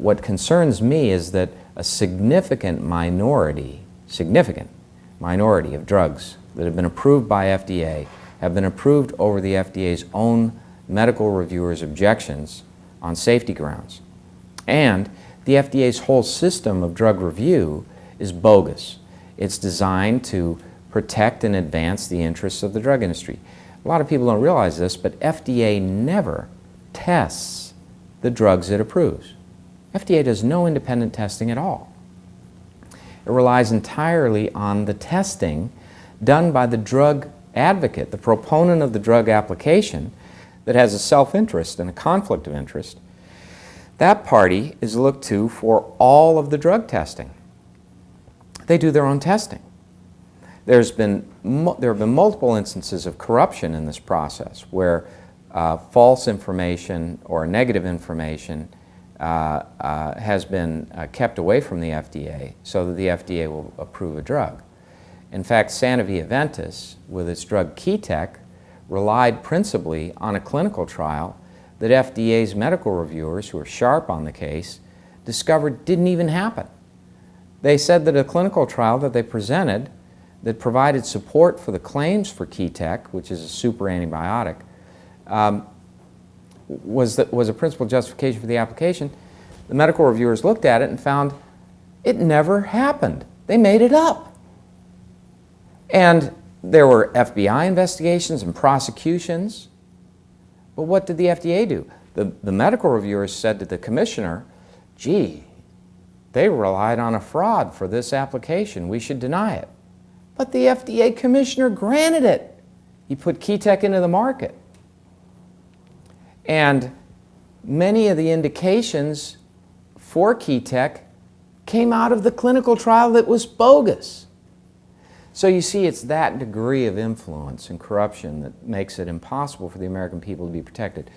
what concerns me is that a significant minority of drugs that have been approved by FDA have been approved over the FDA's own medical reviewers' objections on safety grounds. And the FDA's whole system of drug review is bogus. It's designed to protect and advance the interests of the drug industry. A lot of people don't realize this, but FDA never tests the drugs it approves. FDA does no independent testing at all. It relies entirely on the testing done by the drug advocate, the proponent of the drug application that has a self-interest and a conflict of interest. That party is looked to for all of the drug testing. They do their own testing. There have been multiple instances of corruption in this process where false information or negative information has been kept away from the FDA so that the FDA will approve a drug. In fact, Sanofi Aventis, with its drug Keytec, relied principally on a clinical trial that FDA's medical reviewers, who are sharp on the case, discovered didn't even happen. They said that a clinical trial that they presented that provided support for the claims for Keytec, which is a super antibiotic, was a principal justification for the application. The medical reviewers looked at it and found it never happened. They made it up. And there were FBI investigations and prosecutions. But what did the FDA do? The medical reviewers said to the commissioner, gee, they relied on a fraud for this application. We should deny it. But the FDA commissioner granted it. He put Keytec into the market. And many of the indications for Keytec came out of the clinical trial that was bogus. So you see, it's that degree of influence and corruption that makes it impossible for the American people to be protected.